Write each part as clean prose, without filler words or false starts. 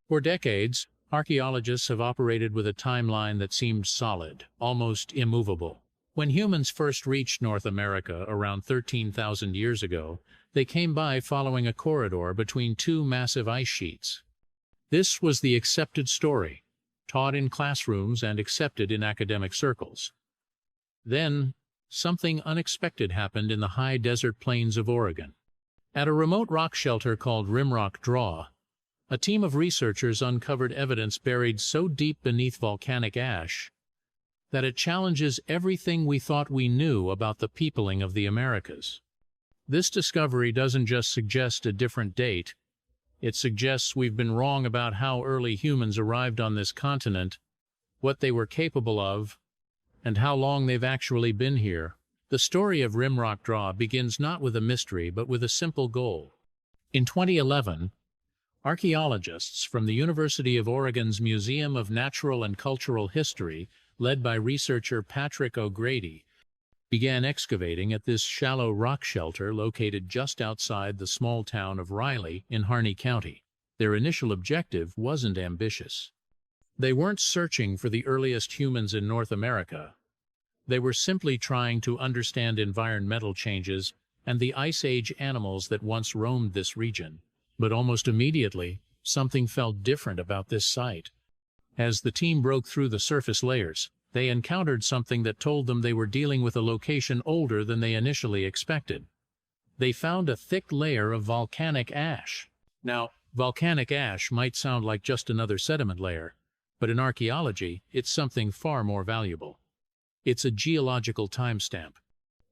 For decades, archaeologists have operated with a timeline that seemed solid, almost immovable. When humans first reached North America around 13,000 years ago, they came by following a corridor between two massive ice sheets. This was the accepted story, taught in classrooms and accepted in academic circles. Then, something unexpected happened in the high desert plains of Oregon. At a remote rock shelter called Rimrock Draw, a team of researchers uncovered evidence buried so deep beneath volcanic ash that it challenges everything we thought we knew about the peopling of the Americas. This discovery doesn't just suggest a different date, it suggests we've been wrong about how early humans arrived on this continent, what they were capable of, and how long they've actually been here. The story of Rimrock Draw begins not with a mystery but with a simple goal. In 2011, archaeologists from the University of Oregon's Museum of Natural and Cultural History, led by researcher Patrick O'Grady, began excavating at this shallow rock shelter located just outside the small town of Riley in Harney County. Their initial objective wasn't ambitious. They weren't searching for the earliest humans in North America. They were simply trying to understand environmental changes and the Ice Age animals that once roamed this region. But almost immediately, something felt different about this site. As the team broke through the surface layers, they encountered something that told them they were dealing with a location older than they initially expected. They found a thick layer of volcanic ash. Now, volcanic ash might sound like just another sediment layer, but in archaeology, it's something far more valuable. It's a geological timestamp.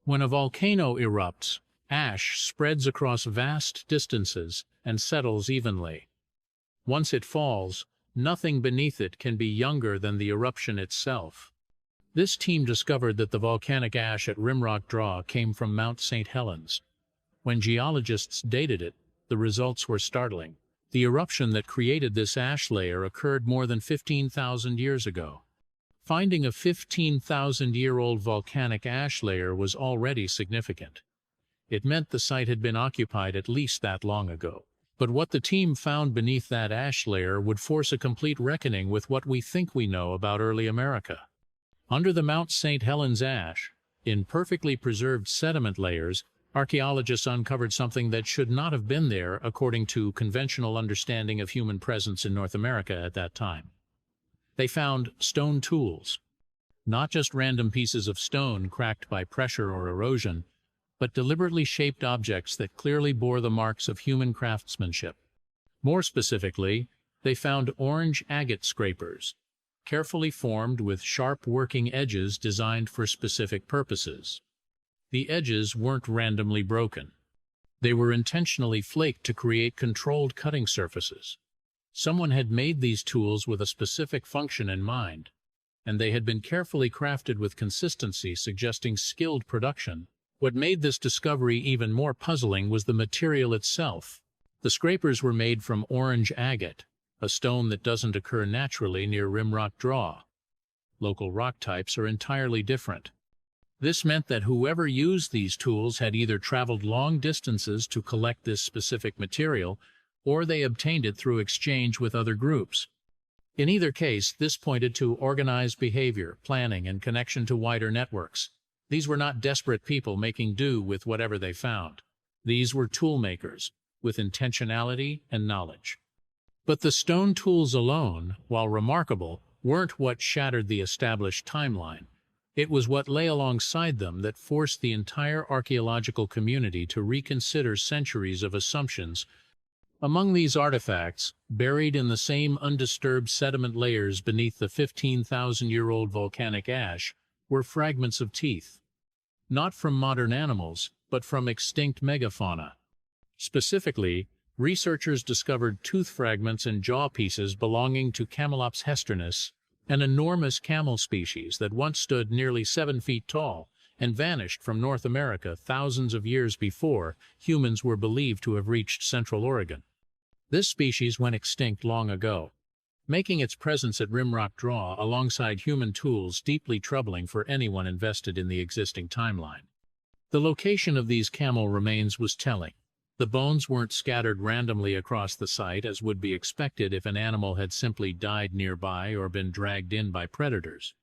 When a volcano erupts, ash spreads across vast distances and settles evenly. Once it falls, nothing beneath it can be younger than the eruption itself. This team discovered that the volcanic ash at Rimrock Draw came from Mount St. Helens. When geologists dated it, the results were startling. The eruption that created this ash layer occurred more than 15,000 years ago. Finding a 15,000-year-old volcanic ash layer was already significant. It meant the site had been occupied at least that long ago. But what the team found beneath that ash layer would force a complete reckoning with what we think we know about early America. Under the Mount St. Helens ash, in perfectly preserved sediment layers, archaeologists uncovered something that should not have been there according to conventional understanding of human presence in North America at that time. They found stone tools, not just random pieces of stone cracked by pressure or erosion, but deliberately shaped objects that clearly bore the marks of human craftsmanship. More specifically, they found orange agate scrapers, carefully formed with sharp working edges designed for specific purposes. The edges weren't randomly broken. They were intentionally flaked to create controlled cutting surfaces. Someone had made these tools with a specific function in mind, and they had been carefully crafted with consistency suggesting skilled production. What made this discovery even more puzzling was the material itself. The scrapers were made from orange agate, a stone that doesn't occur naturally near Rimrock Draw. Local rock types are entirely different. This meant that whoever used these tools had either traveled long distances to collect this specific material, or they obtained it through exchange with other groups. In either case, this pointed to organized behavior, planning, and connection to wider networks. These were not desperate people making do with whatever they found. These were tool makers, with intentionality and knowledge. But the stone tools alone, while remarkable, weren't what shattered the established timeline. It was what lay alongside them that forced the entire archaeological community to reconsider centuries of assumptions. Among these artifacts, buried in the same undisturbed sediment layers beneath the 15,000-year-old volcanic ash, were fragments of teeth. Not from modern animals, but from extinct megafauna. Specifically, researchers discovered tooth fragments and jaw pieces belonging to Camelops hesterinus, an enormous camel species that once stood nearly 7 feet tall and vanished from North America thousands of years before humans were believed to have reached Central Oregon. This species went extinct long ago, making its presence at Rimrock Draw alongside human tools deeply troubling for anyone invested in the existing timeline. The location of these camel remains was telling. The bones weren't scattered randomly across the site as would be expected if an animal had simply died nearby or been dragged in by predators.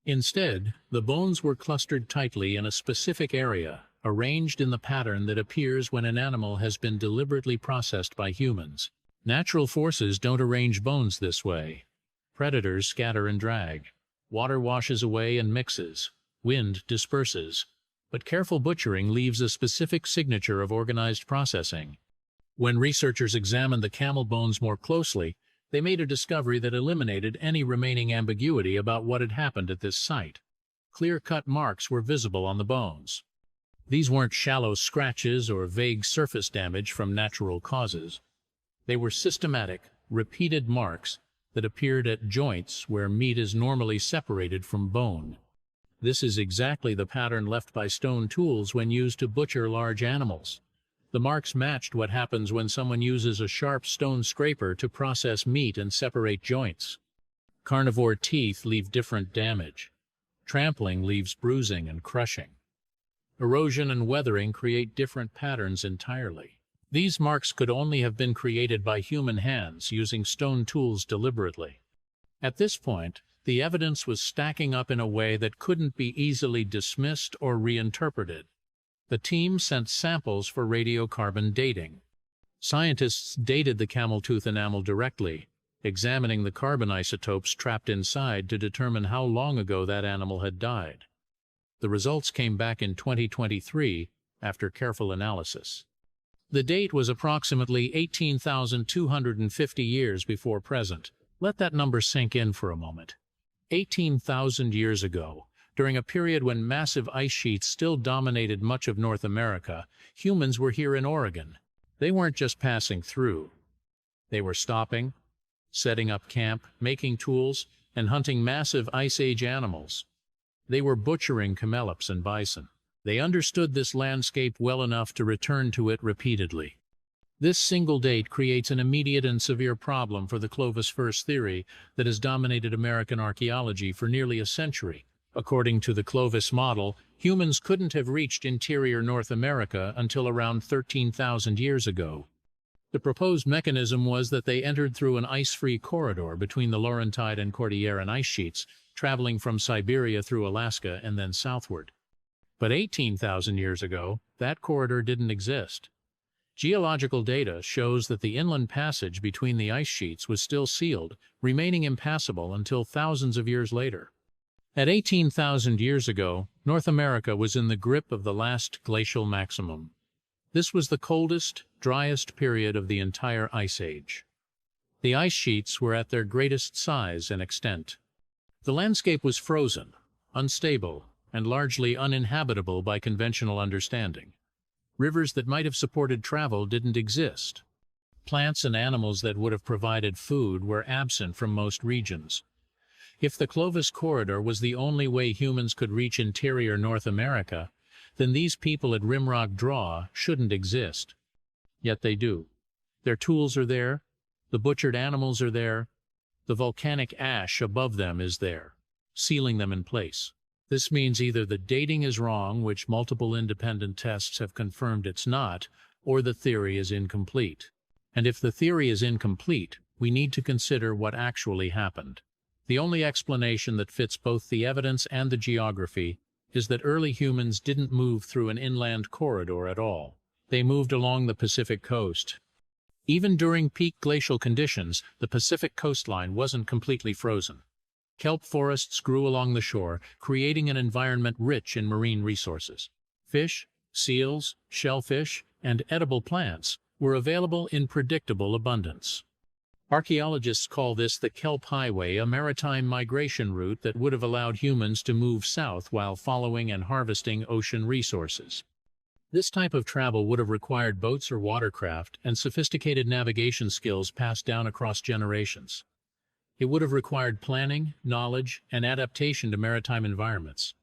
Instead, the bones were clustered tightly in a specific area, arranged in the pattern that appears when an animal has been deliberately processed by humans. Natural forces don't arrange bones this way. Predators scatter and drag. Water washes away and mixes. Wind disperses. But careful butchering leaves a specific signature of organized processing. When researchers examined the camel bones more closely, they made a discovery that eliminated any remaining ambiguity about what had happened at this site. Clear-cut marks were visible on the bones. These weren't shallow scratches or vague surface damage from natural causes. They were systematic, repeated marks that appeared at joints where meat is normally separated from bone. This is exactly the pattern left by stone tools when used to butcher large animals. The marks matched what happens when someone uses a sharp stone scraper to process meat and separate joints. Carnivore teeth leave different damage. Trampling leaves bruising and crushing. Erosion and weathering create different patterns entirely. These marks could only have been created by human hands using stone tools deliberately. At this point, the evidence was stacking up in a way that couldn't be easily dismissed or reinterpreted. The team sent samples for radiocarbon dating. Scientists dated the camel tooth enamel directly, examining the carbon isotopes trapped inside to determine how long ago that animal had died. The results came back in 2023 after careful analysis. The date was approximately 18,250 years before present. Let that number sink in for a moment. 18,000 years ago, during a period when massive ice sheets still dominated much of North America, humans were here in Oregon. They weren't just passing through. They were stopping, setting up camp, making tools, and hunting massive Ice Age animals. They were butchering camelops and bison. They understood this landscape well enough to return to it repeatedly. This single date creates an immediate and severe problem for the Clovis First theory that has dominated American archaeology for nearly a century. According to the Clovis model, humans couldn't have reached interior North America until around 13,000 years ago. The proposed mechanism was that they entered through an ice-free corridor between the Laurentide and Cordilleran ice sheets, traveling from Siberia through Alaska and then southward. But 18,000 years ago, that corridor didn't exist. Geological data shows that the inland passage between the ice sheets was still sealed, remaining impassable until thousands of years later. At 18,000 years ago, North America was in the grip of the last glacial maximum. This was the coldest, driest period of the entire Ice Age. The ice sheets were at their greatest size and extent. The landscape was frozen, unstable, and largely uninhabitable by conventional understanding. Rivers that might have supported travel didn't exist. Plants and animals that would have provided food were absent from most regions. If the Clovis Corridor was the only way humans could reach interior North America, then these people at Rimrock Draw shouldn't exist. Yet they do. Their tools are there, the butchered animals are there, the volcanic ash above them is there, sealing them in place. This means either the dating is wrong, which multiple independent tests have confirmed it's not, or the theory is incomplete. And if the theory is incomplete, we need to consider what actually happened. The only explanation that fits both the evidence and the geography is that early humans didn't move through an inland corridor at all. They moved along the Pacific coast. Even during peak glacial conditions, the Pacific coastline wasn't completely frozen. Kelp forests grew along the shore, creating an environment rich in marine resources. Fish, seals, shellfish, and edible plants were available in predictable abundance. Archaeologists call this the Kelp Highway, a maritime migration route that would have allowed humans to move south while following and harvesting ocean resources. This type of travel would have required boats or watercraft and sophisticated navigation skills passed down across generations. It would have required planning, knowledge, and adaptation to maritime environments.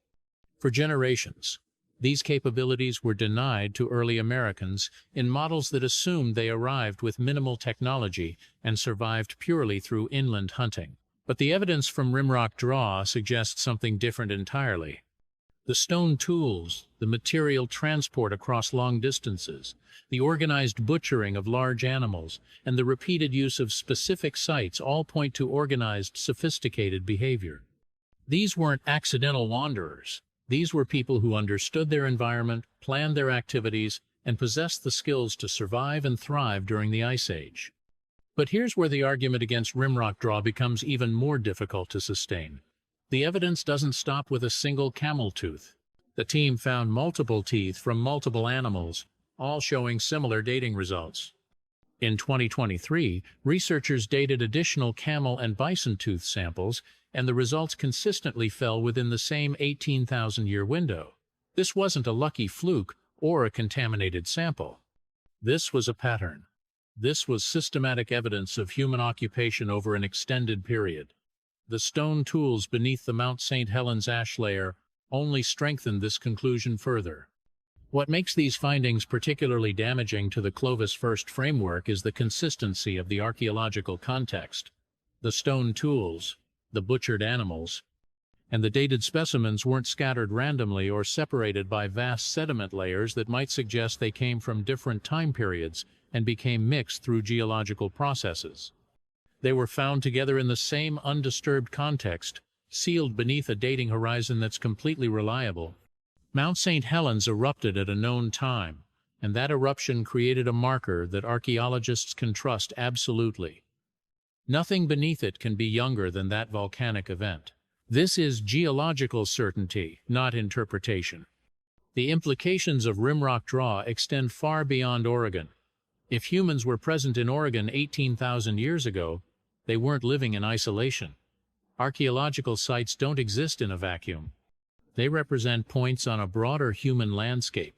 For generations, these capabilities were denied to early Americans in models that assumed they arrived with minimal technology and survived purely through inland hunting. But the evidence from Rimrock Draw suggests something different entirely. The stone tools, the material transport across long distances, the organized butchering of large animals, and the repeated use of specific sites all point to organized, sophisticated behavior. These weren't accidental wanderers. These were people who understood their environment, planned their activities, and possessed the skills to survive and thrive during the Ice Age. But here's where the argument against rimrock draw becomes even more difficult to sustain. The evidence doesn't stop with a single camel tooth. The team found multiple teeth from multiple animals, all showing similar dating results. In 2023, researchers dated additional camel and bison tooth samples, and the results consistently fell within the same 18,000-year window. This wasn't a lucky fluke or a contaminated sample. This was a pattern. This was systematic evidence of human occupation over an extended period. The stone tools beneath the Mount St. Helens ash layer only strengthened this conclusion further. What makes these findings particularly damaging to the Clovis First framework is the consistency of the archaeological context. The stone tools, the butchered animals, and the dated specimens weren't scattered randomly or separated by vast sediment layers that might suggest they came from different time periods and became mixed through geological processes. They were found together in the same undisturbed context, sealed beneath a dating horizon that's completely reliable. Mount St. Helens erupted at a known time, and that eruption created a marker that archaeologists can trust absolutely. Nothing beneath it can be younger than that volcanic event. This is geological certainty, not interpretation. The implications of rimrock draw extend far beyond Oregon. If humans were present in Oregon 18,000 years ago, they weren't living in isolation. Archaeological sites don't exist in a vacuum. They represent points on a broader human landscape.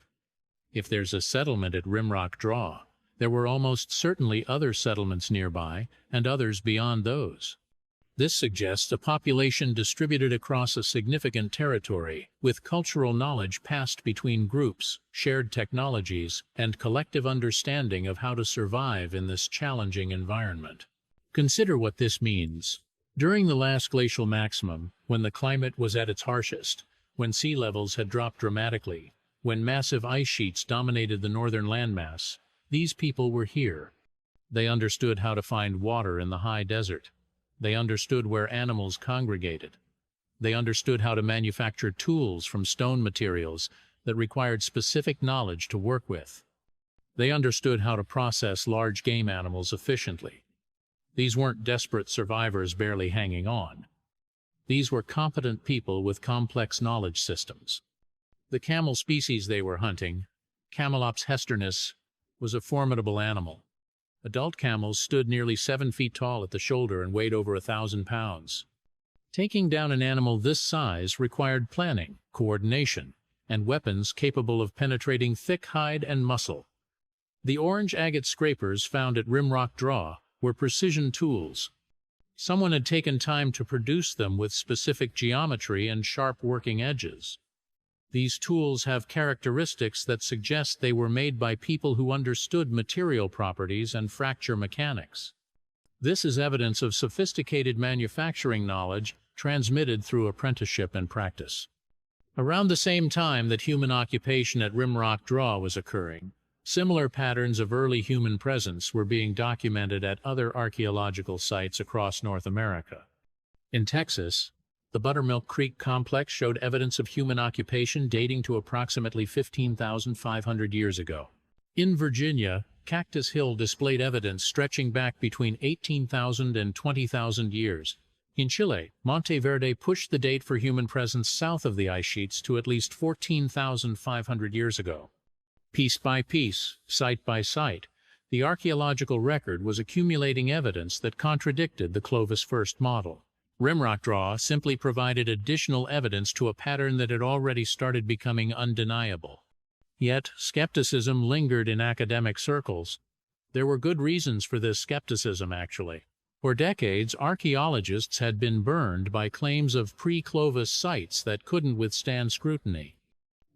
If there's a settlement at Rimrock Draw, there were almost certainly other settlements nearby, and others beyond those. This suggests a population distributed across a significant territory, with cultural knowledge passed between groups, shared technologies, and collective understanding of how to survive in this challenging environment. Consider what this means. During the last glacial maximum, when the climate was at its harshest, when sea levels had dropped dramatically, when massive ice sheets dominated the northern landmass, these people were here. They understood how to find water in the high desert. They understood where animals congregated. They understood how to manufacture tools from stone materials that required specific knowledge to work with. They understood how to process large game animals efficiently. These weren't desperate survivors barely hanging on. These were competent people with complex knowledge systems. The camel species they were hunting, Camelops hesternus, was a formidable animal. Adult camels stood nearly 7 feet tall at the shoulder and weighed over 1,000 pounds. Taking down an animal this size required planning, coordination, and weapons capable of penetrating thick hide and muscle. The orange agate scrapers found at Rimrock Draw were precision tools. Someone had taken time to produce them with specific geometry and sharp working edges. These tools have characteristics that suggest they were made by people who understood material properties and fracture mechanics. This is evidence of sophisticated manufacturing knowledge transmitted through apprenticeship and practice. Around the same time that human occupation at Rimrock Draw was occurring, similar patterns of early human presence were being documented at other archaeological sites across North America. In Texas, the Buttermilk Creek complex showed evidence of human occupation dating to approximately 15,500 years ago. In Virginia, Cactus Hill displayed evidence stretching back between 18,000 and 20,000 years. In Chile, Monte Verde pushed the date for human presence south of the ice sheets to at least 14,500 years ago. Piece by piece, site by site, the archaeological record was accumulating evidence that contradicted the Clovis First model. Rimrock Draw simply provided additional evidence to a pattern that had already started becoming undeniable. Yet, skepticism lingered in academic circles. There were good reasons for this skepticism, actually. For decades, archaeologists had been burned by claims of pre-Clovis sites that couldn't withstand scrutiny.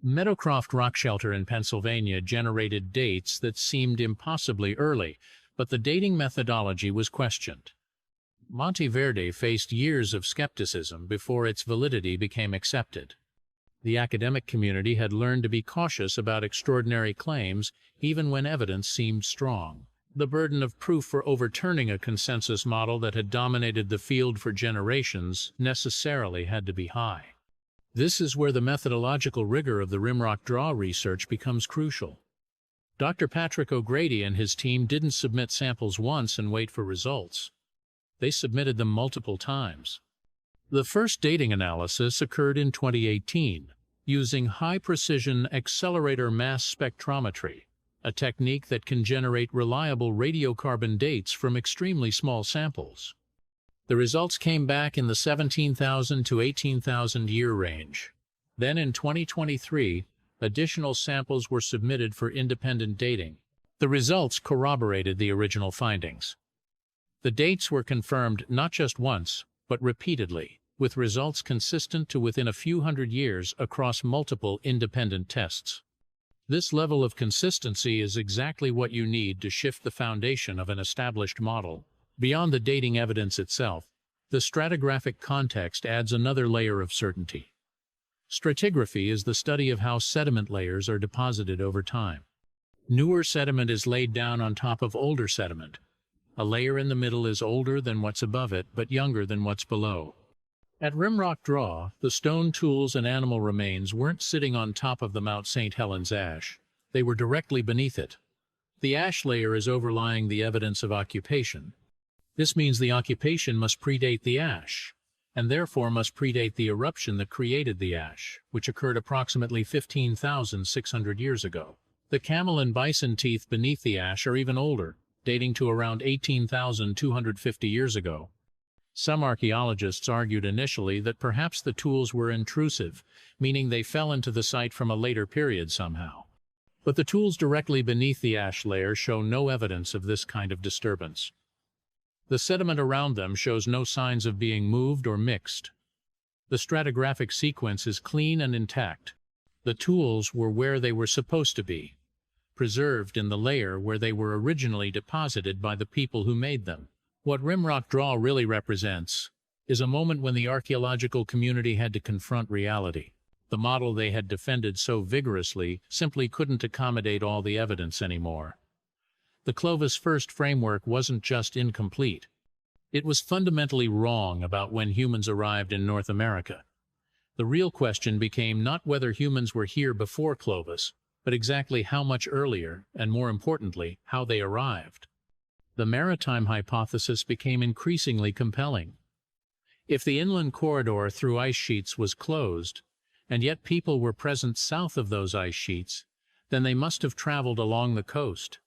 Meadowcroft Rock Shelter in Pennsylvania generated dates that seemed impossibly early, but the dating methodology was questioned. Monte Verde faced years of skepticism before its validity became accepted. The academic community had learned to be cautious about extraordinary claims, even when evidence seemed strong. The burden of proof for overturning a consensus model that had dominated the field for generations necessarily had to be high. This is where the methodological rigor of the Rimrock Draw research becomes crucial. Dr. Patrick O'Grady and his team didn't submit samples once and wait for results. They submitted them multiple times. The first dating analysis occurred in 2018, using high-precision accelerator mass spectrometry, a technique that can generate reliable radiocarbon dates from extremely small samples. The results came back in the 17,000 to 18,000 year range. Then in 2023, additional samples were submitted for independent dating. The results corroborated the original findings. The dates were confirmed not just once, but repeatedly, with results consistent to within a few hundred years across multiple independent tests. This level of consistency is exactly what you need to shift the foundation of an established model. Beyond the dating evidence itself, the stratigraphic context adds another layer of certainty. Stratigraphy is the study of how sediment layers are deposited over time. Newer sediment is laid down on top of older sediment. A layer in the middle is older than what's above it, but younger than what's below. At Rimrock Draw, the stone tools and animal remains weren't sitting on top of the Mount St. Helens ash. They were directly beneath it. The ash layer is overlying the evidence of occupation. This means the occupation must predate the ash, and therefore must predate the eruption that created the ash, which occurred approximately 15,600 years ago. The camel and bison teeth beneath the ash are even older, dating to around 18,250 years ago. Some archaeologists argued initially that perhaps the tools were intrusive, meaning they fell into the site from a later period somehow. But the tools directly beneath the ash layer show no evidence of this kind of disturbance. The sediment around them shows no signs of being moved or mixed. The stratigraphic sequence is clean and intact. The tools were where they were supposed to be, preserved in the layer where they were originally deposited by the people who made them. What Rimrock Draw really represents is a moment when the archaeological community had to confront reality. The model they had defended so vigorously simply couldn't accommodate all the evidence anymore. The Clovis First framework wasn't just incomplete. It was fundamentally wrong about when humans arrived in North America. The real question became not whether humans were here before Clovis, but exactly how much earlier, and more importantly, how they arrived. The maritime hypothesis became increasingly compelling. If the inland corridor through ice sheets was closed, and yet people were present south of those ice sheets, then they must have traveled along the coast.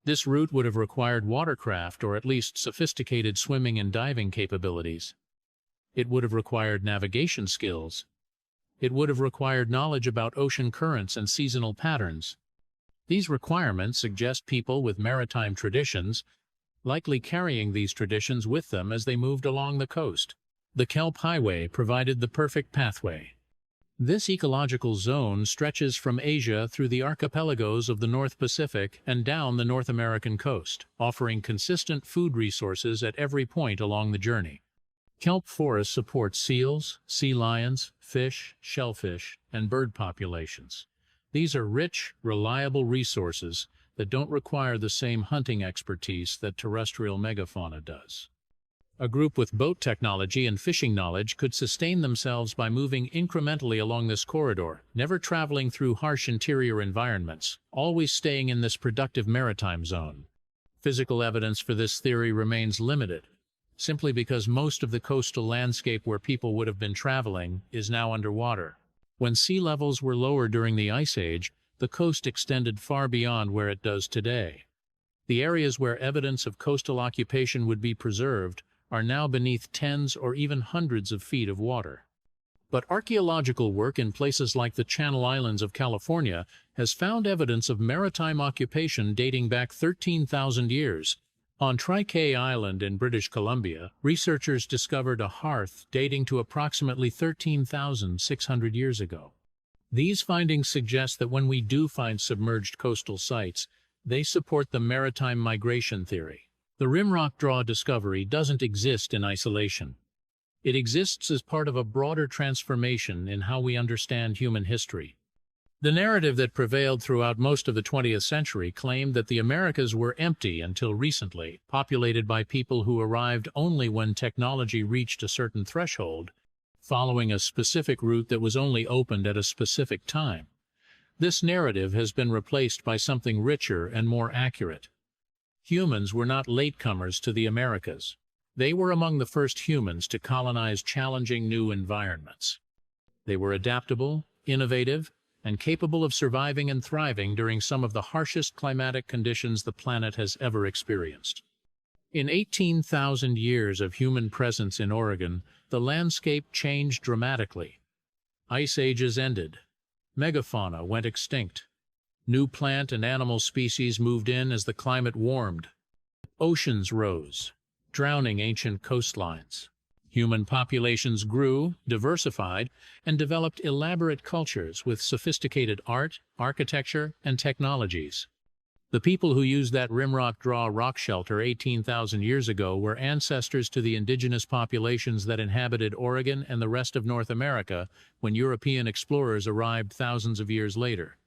This route would have required watercraft or at least sophisticated swimming and diving capabilities. It would have required navigation skills. It would have required knowledge about ocean currents and seasonal patterns. These requirements suggest people with maritime traditions, likely carrying these traditions with them as they moved along the coast. The Kelp Highway provided the perfect pathway. This ecological zone stretches from Asia through the archipelagos of the North Pacific and down the North American coast, offering consistent food resources at every point along the journey. Kelp forests support seals, sea lions, fish, shellfish, and bird populations. These are rich, reliable resources that don't require the same hunting expertise that terrestrial megafauna does. A group with boat technology and fishing knowledge could sustain themselves by moving incrementally along this corridor, never traveling through harsh interior environments, always staying in this productive maritime zone. Physical evidence for this theory remains limited, simply because most of the coastal landscape where people would have been traveling is now underwater. When sea levels were lower during the Ice Age, the coast extended far beyond where it does today. The areas where evidence of coastal occupation would be preserved are now beneath tens or even hundreds of feet of water. But archaeological work in places like the Channel Islands of California has found evidence of maritime occupation dating back 13,000 years. On Triquet Island in British Columbia, researchers discovered a hearth dating to approximately 13,600 years ago. These findings suggest that when we do find submerged coastal sites, they support the maritime migration theory. The Rimrock Draw discovery doesn't exist in isolation. It exists as part of a broader transformation in how we understand human history. The narrative that prevailed throughout most of the 20th century claimed that the Americas were empty until recently, populated by people who arrived only when technology reached a certain threshold, following a specific route that was only opened at a specific time. This narrative has been replaced by something richer and more accurate. Humans were not latecomers to the Americas. They were among the first humans to colonize challenging new environments. They were adaptable, innovative, and capable of surviving and thriving during some of the harshest climatic conditions the planet has ever experienced. In 18,000 years of human presence in Oregon, the landscape changed dramatically. Ice ages ended. Megafauna went extinct. New plant and animal species moved in as the climate warmed. Oceans rose, drowning ancient coastlines. Human populations grew, diversified, and developed elaborate cultures with sophisticated art, architecture, and technologies. The people who used that Rimrock Draw rock shelter 18,000 years ago were ancestors to the indigenous populations that inhabited Oregon and the rest of North America when European explorers arrived thousands of years later.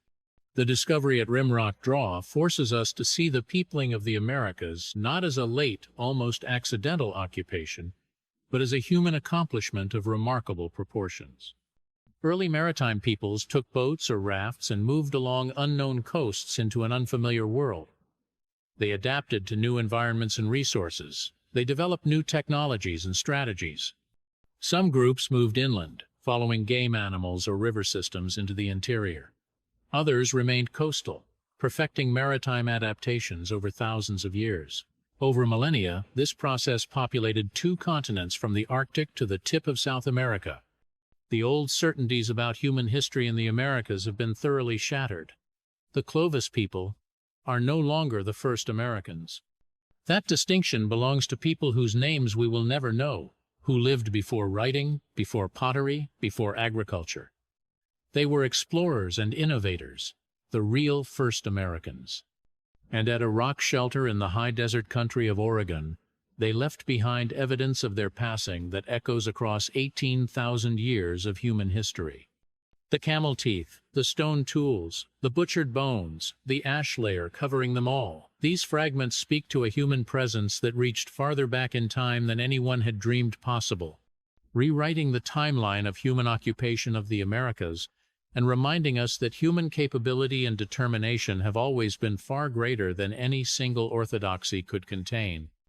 The discovery at Rimrock Draw forces us to see the peopling of the Americas not as a late, almost accidental occupation, but as a human accomplishment of remarkable proportions. Early maritime peoples took boats or rafts and moved along unknown coasts into an unfamiliar world. They adapted to new environments and resources. They developed new technologies and strategies. Some groups moved inland, following game animals or river systems into the interior. Others remained coastal, perfecting maritime adaptations over thousands of years. Over millennia, this process populated 2 continents from the Arctic to the tip of South America. The old certainties about human history in the Americas have been thoroughly shattered. The Clovis people are no longer the first Americans. That distinction belongs to people whose names we will never know, who lived before writing, before pottery, before agriculture. They were explorers and innovators, the real first Americans. And at a rock shelter in the high desert country of Oregon, they left behind evidence of their passing that echoes across 18,000 years of human history. The camel teeth, the stone tools, the butchered bones, the ash layer covering them all, these fragments speak to a human presence that reached farther back in time than anyone had dreamed possible, rewriting the timeline of human occupation of the Americas and reminding us that human capability and determination have always been far greater than any single orthodoxy could contain.